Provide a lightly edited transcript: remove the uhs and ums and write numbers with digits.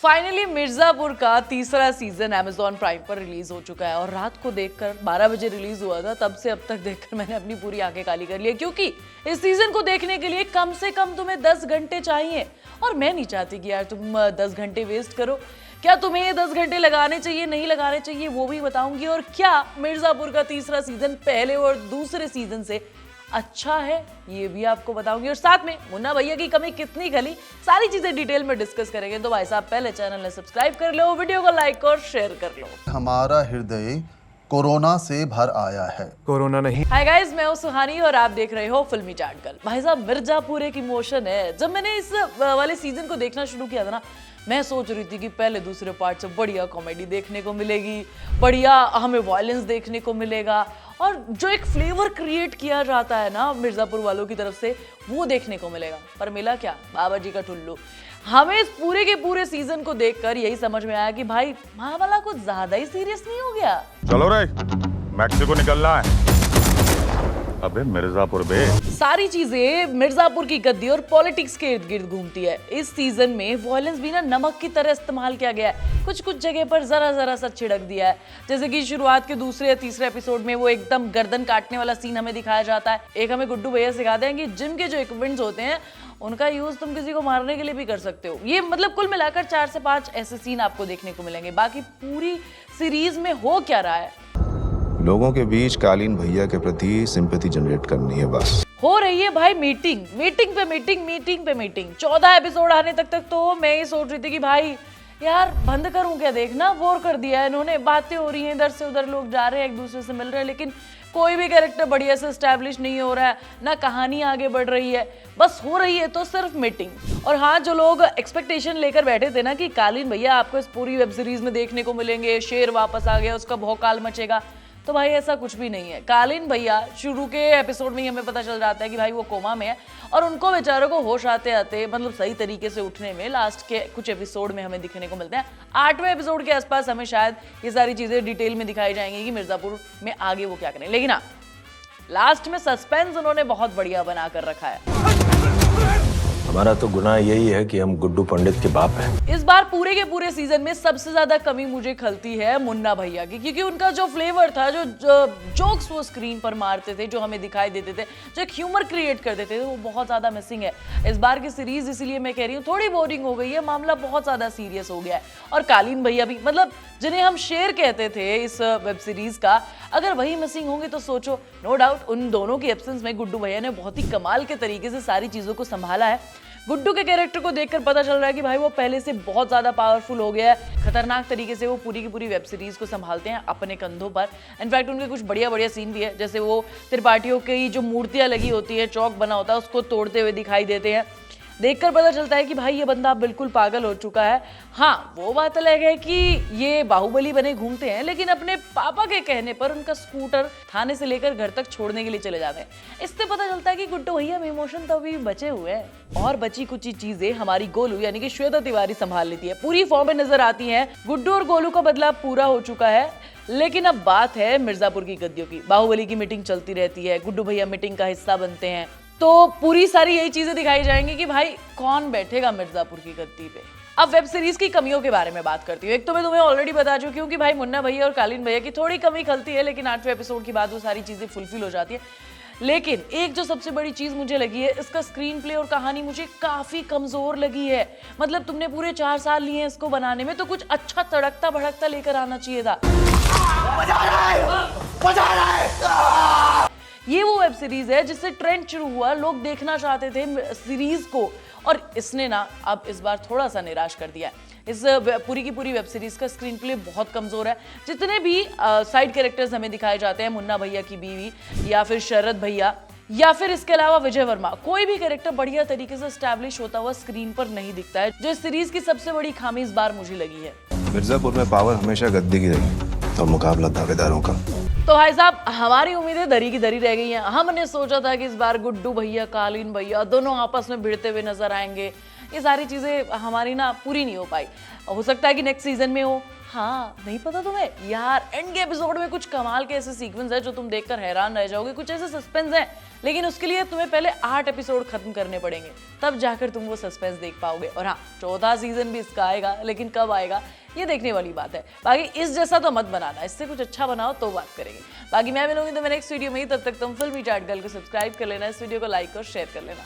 Finally Mirzapur का तीसरा season Amazon prime पर रिलीज हो चुका है और रात को देखकर 12 बजे रिलीज हुआ था, तब से अब तक देखकर मैंने अपनी पूरी आंखें काली कर ली, क्योंकि इस सीजन को देखने के लिए कम से कम तुम्हें 10 घंटे चाहिए और मैं नहीं चाहती कि यार तुम 10 घंटे वेस्ट करो। क्या तुम्हें ये 10 घंटे लगाने चाहिए, नहीं लगाने चाहिए, वो भी बताऊंगी। और क्या मिर्जापुर का तीसरा सीजन पहले और दूसरे सीजन से अच्छा है, ये भी आपको बताऊंगी। और साथ में मुन्ना भैया की कमी कितनी खली, सारी चीजें डिटेल में डिस्कस करेंगे। तो भाई साहब पहले चैनल ने सब्सक्राइब कर लो, वीडियो को लाइक और शेयर कर लो। हमारा हृदय कोरोना से भर आया है। कोरोना नहीं। हाय गाइस, मैं हूं सुहानी और आप देख रहे हो फिल्मी चाटगल। भाई साहब मिर्जापुर एक इमोशन है। जब मैंने इस वाले सीजन को देखना शुरू किया था ना, मैं सोच रही थी कि पहले दूसरे पार्ट से बढ़िया कॉमेडी देखने को मिलेगी, बढ़िया हमें वायलेंस देखने को मिलेगा और जो एक फ्लेवर क्रिएट किया जाता है ना मिर्जापुर वालों की तरफ से, वो देखने को मिलेगा। पर मिला क्या, बाबा जी का टुल्लू। हमें इस पूरे के पूरे सीजन को देखकर यही समझ में आया कि भाई महावाला कुछ ज्यादा ही सीरियस नहीं हो गया। चलो रे, मैक्सिको निकलना है। अबे मिर्जापुर बे। सारी चीजें मिर्जापुर की गद्दी और पॉलिटिक्स के इर्द गिर्द घूमती है। इस सीजन में वॉयलेंस भी ना नमक की तरह इस्तेमाल किया गया है। कुछ जगह पर जरा सा छिड़क दिया है, जैसे कि शुरुआत के दूसरे या तीसरे एपिसोड में वो एकदम गर्दन काटने वाला सीन हमें दिखाया जाता है। एक हमें गुड्डू भैया सिखाते हैं कि जिम के जो इक्विपमेंट्स होते हैं उनका यूज तुम किसी को मारने के लिए भी कर सकते हो। ये मतलब कुल मिलाकर 4 से 5 ऐसे सीन आपको देखने को मिलेंगे। बाकी पूरी सीरीज में हो क्या रहा है, लोगों के बीच कालीन भैया के प्रति सिंपैथी जनरेट करनी है बस। हो रही है भाई मीटिंग पे मीटिंग। 14 एपिसोड आने तक तो मैं ये सोच रही थी कि भाई यार बंद करूं क्या देखना, बोर कर दिया है इन्होंने। बातें हो रही हैं, इधर से उधर लोग जा रहे हैं, एक दूसरे से मिल रहे हैं, लेकिन कोई भी कैरेक्टर बढ़िया से एस्टैब्लिश नहीं हो रहा है, ना कहानी आगे बढ़ रही है, बस हो रही है तो सिर्फ मीटिंग। और हाँ, जो लोग एक्सपेक्टेशन लेकर बैठे थे ना कि कालीन भैया आपको इस पूरी वेब सीरीज में देखने को मिलेंगे, शेर वापस आ गया, उसका भौकाल मचेगा, तो भाई ऐसा कुछ भी नहीं है। कालीन भैया शुरू के एपिसोड में ही हमें पता चल जाता है कि भाई वो कोमा में है और उनको बेचारों को होश आते आते मतलब सही तरीके से उठने में लास्ट के कुछ एपिसोड में हमें दिखने को मिलते हैं। 8वें एपिसोड के आसपास हमें शायद ये सारी चीजें डिटेल में दिखाई जाएंगी कि मिर्जापुर में आगे वो क्या करें। लेकिन हाँ, लास्ट में सस्पेंस उन्होंने बहुत बढ़िया बना कर रखा है। हमारा तो गुनाह यही है कि हम गुड्डू पंडित के बाप हैं। इस बार पूरे के पूरे सीजन में सबसे ज्यादा कमी मुझे खलती है मुन्ना भैया की, क्योंकि उनका जो फ्लेवर था, जो जोक्स वो स्क्रीन पर मारते थे, जो हमें दिखाई देते थे, जो एक ह्यूमर क्रिएट करते थे, वो बहुत ज्यादा मिसिंग है इस बार की सीरीज। इसीलिए मैं कह रही हूँ थोड़ी बोरिंग हो गई है, मामला बहुत ज्यादा सीरियस हो गया है। और कालीन भैया भी, मतलब जिन्हें हम शेर कहते थे इस वेब सीरीज का, अगर वही मिसिंग होंगे तो सोचो। नो डाउट उन दोनों की एब्सेंस में गुड्डू भैया ने बहुत ही कमाल के तरीके से सारी चीजों को संभाला है। गुड्डू के कैरेक्टर को देखकर पता चल रहा है कि भाई वो पहले से बहुत ज्यादा पावरफुल हो गया है। खतरनाक तरीके से वो पूरी की पूरी वेब सीरीज को संभालते हैं अपने कंधों पर। इनफैक्ट उनके कुछ बढ़िया सीन भी है, जैसे वो त्रिपाठियों की जो मूर्तियां लगी होती है, चौक बना होता है, उसको तोड़ते हुए दिखाई देते हैं। देखकर पता चलता है कि भाई ये बंदा बिल्कुल पागल हो चुका है। हाँ, वो बात अलग है कि ये बाहुबली बने घूमते हैं, लेकिन अपने पापा के कहने पर उनका स्कूटर थाने से लेकर घर तक छोड़ने के लिए चले जाते हैं। इससे पता चलता है कि गुड्डू भैया में इमोशन तो अभी बचे हुए हैं। और बची कुछ चीजें हमारी गोलू यानी कि श्वेता तिवारी संभाल लेती है, पूरी फॉर्म में नजर आती है। गुड्डू और गोलू का बदलाव पूरा हो चुका है। लेकिन अब बात है मिर्जापुर की गद्दियों की। बाहुबली की मीटिंग चलती रहती है, गुड्डू भैया मीटिंग का हिस्सा बनते हैं, तो पूरी सारी यही चीजें दिखाई जाएंगी कि भाई कौन बैठेगा मिर्जापुर की गद्दी पे। अब वेब सीरीज की कमियों के बारे में बात करती हूँ। एक तो मैं तुम्हें ऑलरेडी बता चुकी हूँ कि भाई मुन्ना भैया और कालीन भैया की थोड़ी कमी खलती है, लेकिन 8वें एपिसोड के बाद वो सारी चीजें फुलफिल हो जाती है। लेकिन एक जो सबसे बड़ी चीज मुझे लगी है, इसका स्क्रीन प्ले और कहानी मुझे काफी कमजोर लगी है। मतलब तुमने पूरे 4 साल लिए हैं इसको बनाने में, तो कुछ अच्छा तड़कता भड़कता लेकर आना चाहिए था। ये वो वेब सीरीज है जिससे ट्रेंड शुरू हुआ, लोग देखना चाहते थे सीरीज को, और इसने ना अब इस बार थोड़ा सा निराश कर दिया है। इस पूरी की पूरी वेब सीरीज का स्क्रीन प्ले बहुत कमजोर है। जितने भी साइड कैरेक्टर्स हमें दिखाए जाते हैं, मुन्ना भैया की बीवी या फिर शरद भैया या फिर इसके अलावा विजय वर्मा, कोई भी कैरेक्टर बढ़िया तरीके से एस्टैब्लिश होता हुआ स्क्रीन पर नहीं दिखता है, जो इस सीरीज की सबसे बड़ी खामी इस बार मुझे लगी है। मिर्जापुर में पावर हमेशा गद्दी की रही और मुकाबला दावेदारों का। तो भाई साहब हमारी उम्मीदें दरी की दरी रह गई हैं। हमने सोचा था कि इस बार गुड्डू भैया कालीन भैया दोनों आपस में भिड़ते हुए नजर आएंगे। ये सारी चीजें हमारी ना पूरी नहीं हो पाई। हो सकता है कि नेक्स्ट सीजन में हो। हाँ, नहीं पता तुम्हें यार, एंड के एपिसोड में कुछ कमाल के ऐसे सीक्वेंस है जो तुम देखकर हैरान रह जाओगे। कुछ ऐसे सस्पेंस है, लेकिन उसके लिए तुम्हें पहले 8 एपिसोड खत्म करने पड़ेंगे, तब जाकर तुम वो सस्पेंस देख पाओगे। और हाँ, 14वां सीजन भी इसका आएगा, लेकिन कब आएगा ये देखने वाली बात है। बाकी इस जैसा तो मत बनाना, इससे कुछ अच्छा बनाओ तो बात करेंगे। बाकी मैं मिलूंगी तो मेरे नेक्स्ट वीडियो में ही, तब तक तुम फिल्मी चाट गर्ल को सब्सक्राइब कर लेना, इस वीडियो को लाइक और शेयर कर लेना।